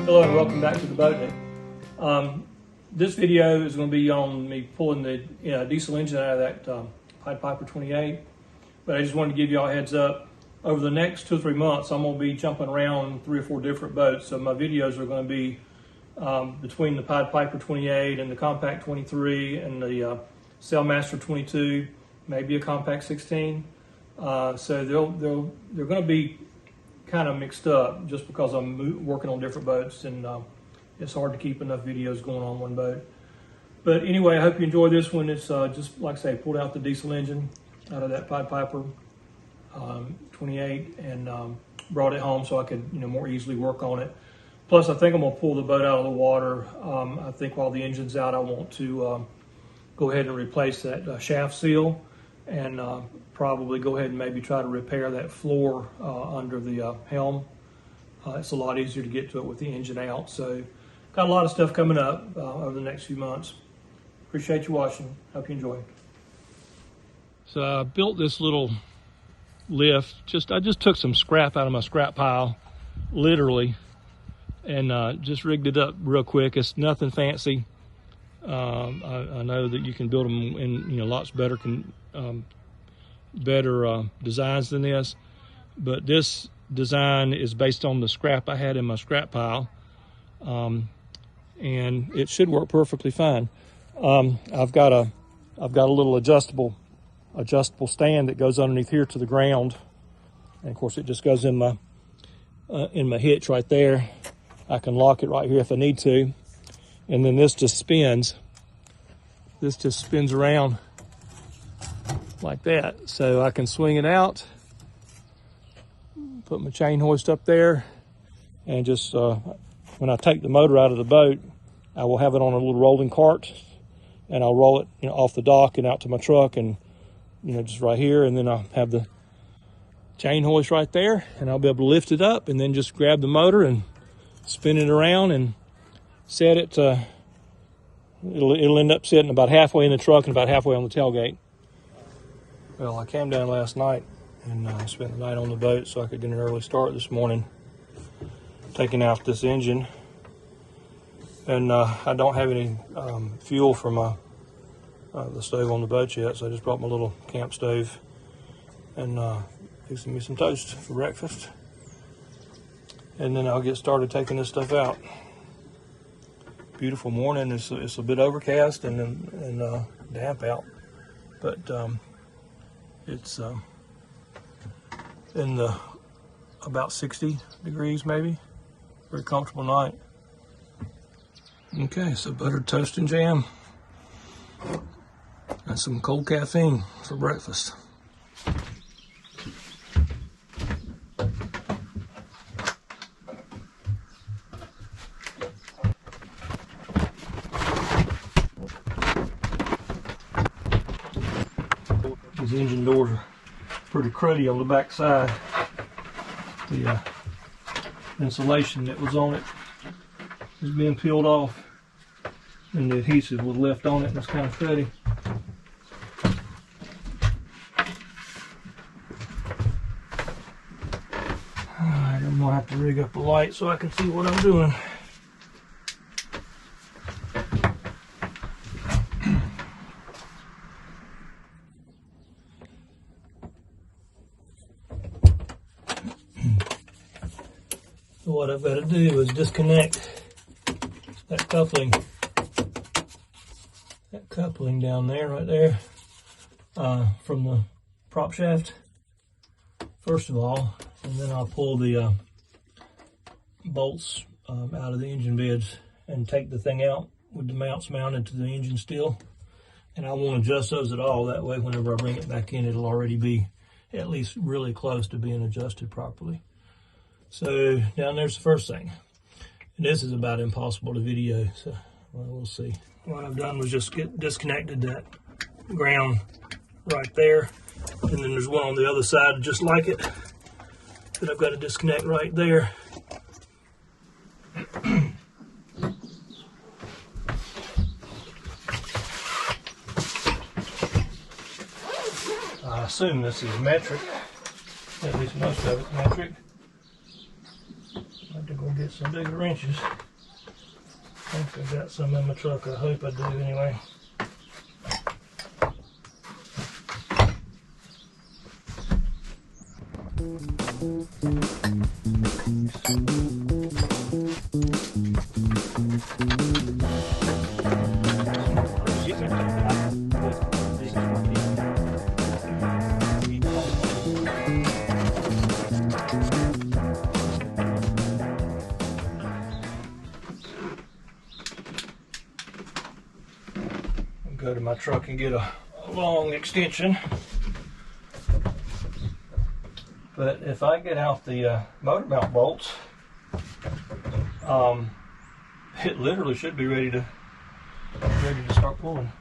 Hello and welcome back to the boat deck. This video is going to be on me pulling the diesel engine out of that Pied Piper 28. But I just wanted to give you all a heads up. Over the next 2 or 3 months, I'm going to be jumping around 3 or 4 different boats. So my videos are going to be between the Pied Piper 28 and the Com-Pac 23 and the Sailmaster 22, maybe a Com-Pac 16. So they're going to be kind of mixed up just because I'm working on different boats, and it's hard to keep enough videos going on one boat. But anyway, I hope you enjoy this one. It's just like I say, pulled out the diesel engine out of that Pied Piper 28 and brought it home so I could more easily work on it. Plus, I think I'm gonna pull the boat out of the water. I think while the engine's out, I want to go ahead and replace that shaft seal, and probably go ahead and maybe try to repair that floor under the helm. It's a lot easier to get to it with the engine out. So got a lot of stuff coming up over the next few months. Appreciate you watching. Hope you enjoy. So I built this little lift. I just took some scrap out of my scrap pile, literally, and just rigged it up real quick. It's nothing fancy. I know that you can build them in lots better designs than this, but this design is based on the scrap I had in my scrap pile, and it should work perfectly fine. I've got a little adjustable stand that goes underneath here to the ground, and of course it just goes in my hitch right there. I can lock it right here if I need to, and then this just spins. This just spins around like that, so I can swing it out, put my chain hoist up there, and just when I take the motor out of the boat, I will have it on a little rolling cart, and I'll roll it off the dock and out to my truck, and just right here, and then I'll have the chain hoist right there, and I'll be able to lift it up and then just grab the motor and spin it around and set it to, it'll end up sitting about halfway in the truck and about halfway on the tailgate. Well, I came down last night and spent the night on the boat so I could get an early start this morning, taking out this engine. And I don't have any fuel for my the stove on the boat yet, so I just brought my little camp stove and fixing me some toast for breakfast. And then I'll get started taking this stuff out. Beautiful morning. It's a bit overcast and damp out, but it's in the about 60 degrees maybe. Very comfortable night. Okay, so buttered toast and jam and some cold caffeine for breakfast. These engine doors are pretty cruddy on the back side. The insulation that was on it is being peeled off, and the adhesive was left on it, and it's kind of cruddy. Alright, I'm gonna have to rig up a light so I can see what I'm doing. So what I've got to do is disconnect that coupling down there, right there, from the prop shaft, first of all, and then I'll pull the bolts out of the engine beds and take the thing out with the mounts mounted to the engine still. And I won't adjust those at all. That way, whenever I bring it back in, it'll already be at least really close to being adjusted properly. So down there's the first thing. And this is about impossible to video, so well, we'll see. What I've done was just disconnected that ground right there, and then there's one on the other side just like it that I've got to disconnect right there. I assume this is metric, at least most of it's metric. I have to go get some bigger wrenches. I think I've got some in my truck. I hope I do anyway. Go to my truck and get a long extension. But if I get out the motor mount bolts, it literally should be ready to start pulling.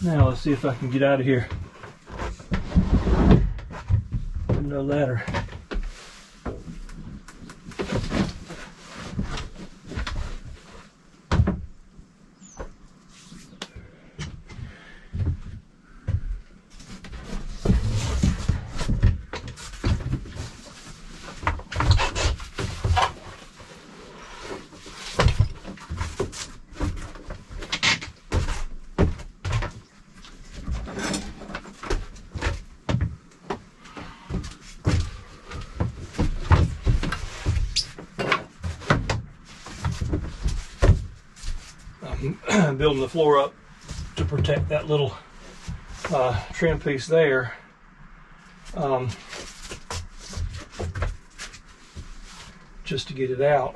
Now let's see if I can get out of here. No ladder. Building the floor up to protect that little trim piece there. Just to get it out.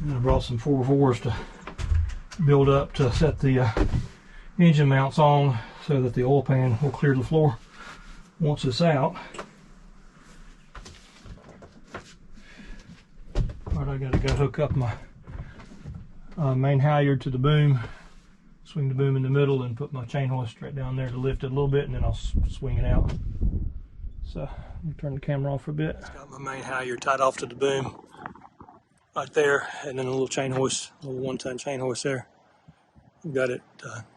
I brought some 4x4s to build up to set the engine mounts on so that the oil pan will clear the floor once it's out. But I gotta go hook up my main halyard to the boom, swing the boom in the middle, and put my chain hoist right down there to lift it a little bit, and then I'll swing it out. So let me turn the camera off for a bit. Got my main halyard tied off to the boom right there, and then a little chain hoist, a little 1-ton chain hoist there. I've got it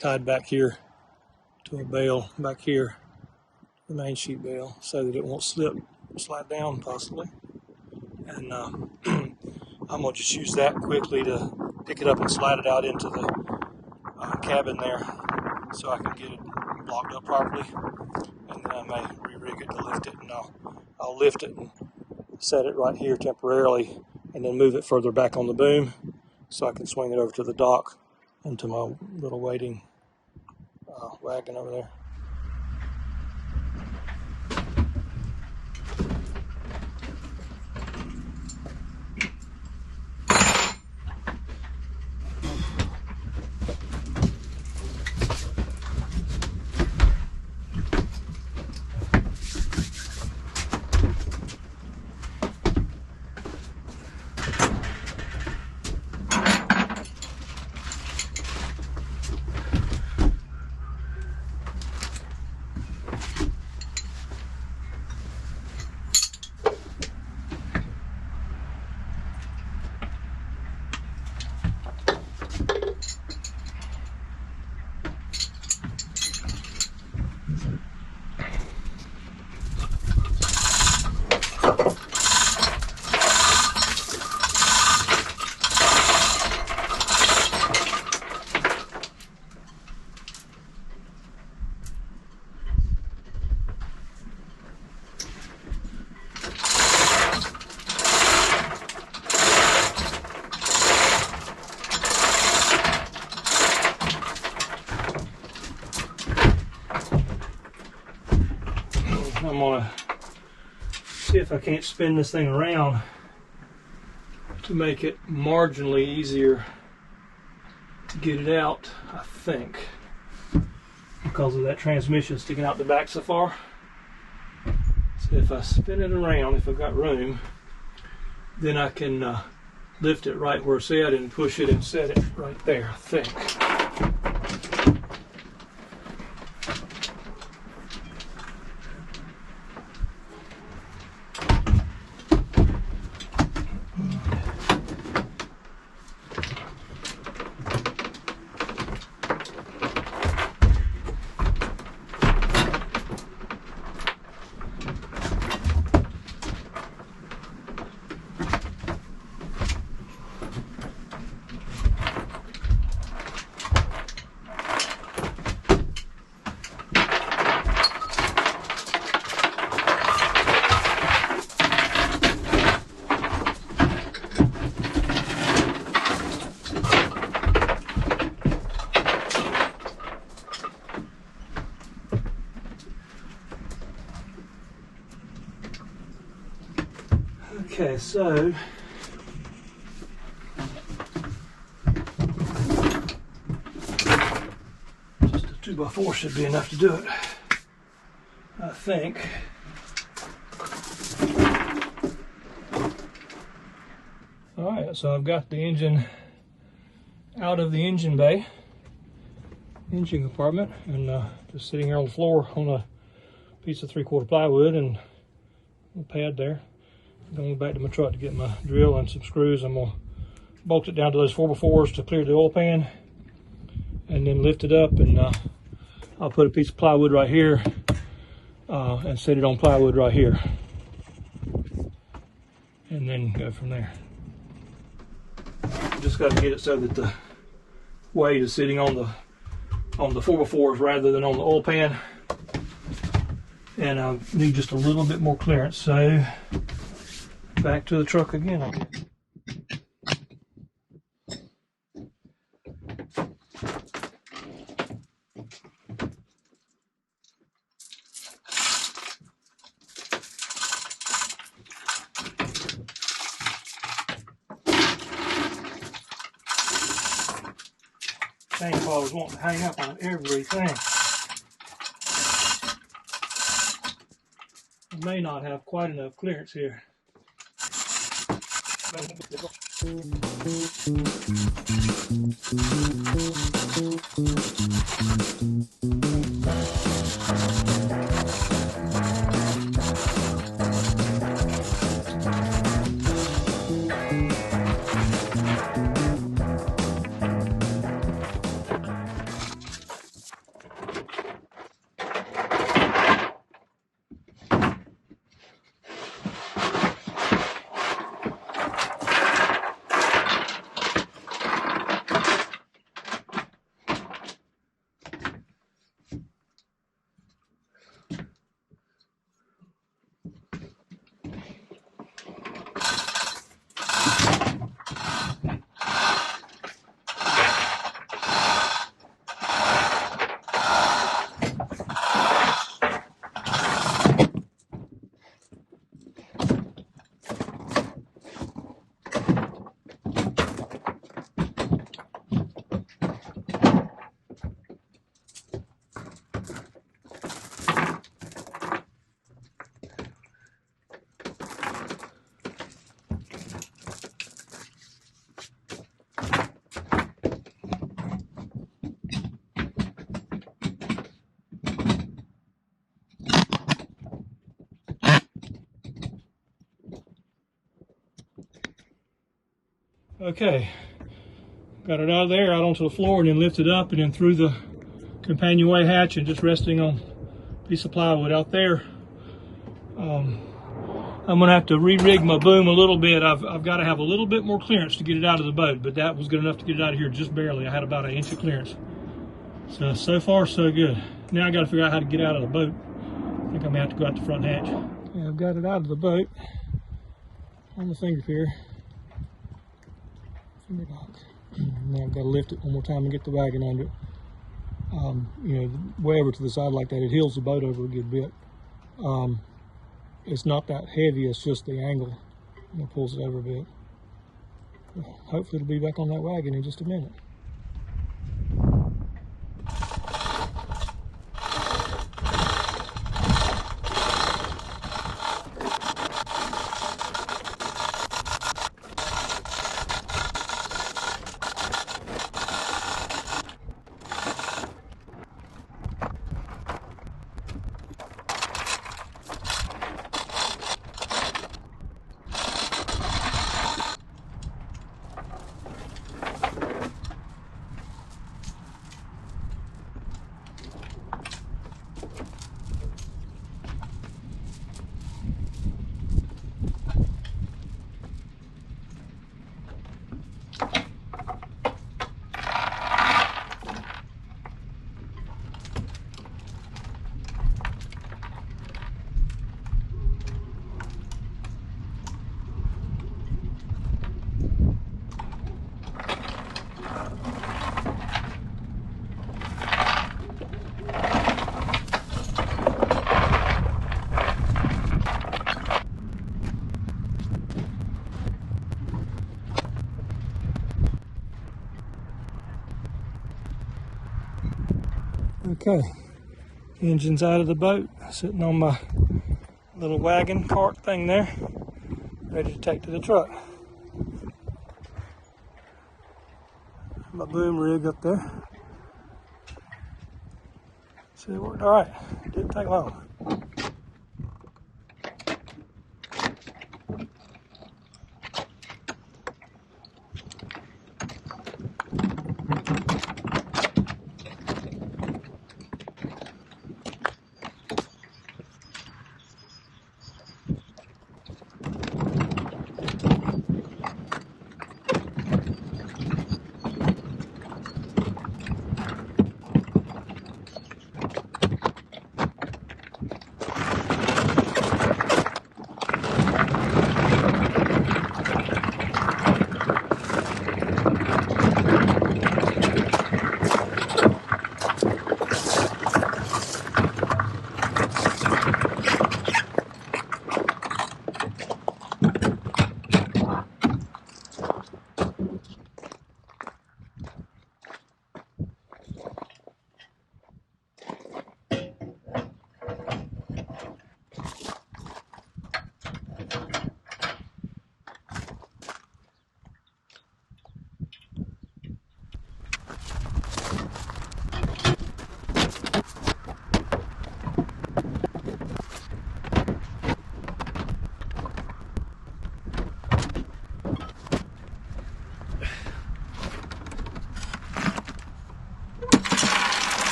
tied back here to a bail back here, the main sheet bail, so that it won't slide down possibly. And I'm gonna just use that quickly to pick it up and slide it out into the cabin there, so I can get it blocked up properly. And then I may re-rig it to lift it, and I'll lift it and set it right here temporarily, and then move it further back on the boom so I can swing it over to the dock and to my little waiting wagon over there. I'm gonna see if I can't spin this thing around to make it marginally easier to get it out, I think, because of that transmission sticking out the back so far. So if I spin it around, if I've got room, then I can lift it right where it's at and push it and set it right there, I think. Okay, so just a 2x4 should be enough to do it, I think. All right, so I've got the engine out of the engine bay, engine compartment, and just sitting here on the floor on a piece of 3/4 plywood and a pad there. Going back to my truck to get my drill and some screws. I'm gonna bolt it down to those 4x4s to clear the oil pan, and then lift it up, and I'll put a piece of plywood right here and set it on plywood right here, and then go from there. Just got to get it so that the weight is sitting on the 4x4s rather than on the oil pan, and I need just a little bit more clearance. So back to the truck again. Dang, I was wanting to hang up on everything. I may not have quite enough clearance here. Okay, got it out of there, out onto the floor, and then lifted up and then through the companionway hatch and just resting on a piece of plywood out there. I'm gonna have to re-rig my boom a little bit. I've got to have a little bit more clearance to get it out of the boat, but that was good enough to get it out of here just barely. I had about 1 inch of clearance. So far so good. Now I got to figure out how to get out of the boat. I think I may have to go out the front hatch. Yeah, I've got it out of the boat on the finger pier. Finger lock. Now I've got to lift it one more time and get the wagon under it. You know, way over to the side like that, it heels the boat over a good bit. It's not that heavy, it's just the angle that pulls it over a bit. Hopefully it'll be back on that wagon in just a minute. Okay, engine's out of the boat, sitting on my little wagon cart thing there, ready to take to the truck. My boom rig up there. So it worked all right. Didn't take long.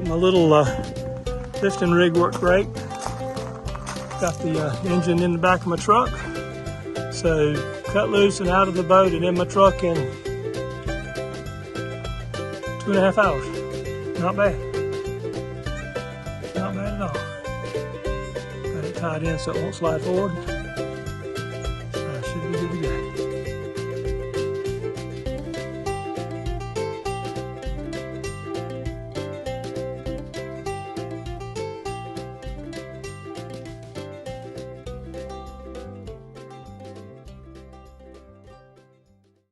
My little lifting rig worked great. Got the engine in the back of my truck. So cut loose and out of the boat and in my truck in 2.5 hours. Not bad. Not bad at all. Got it tied in so it won't slide forward.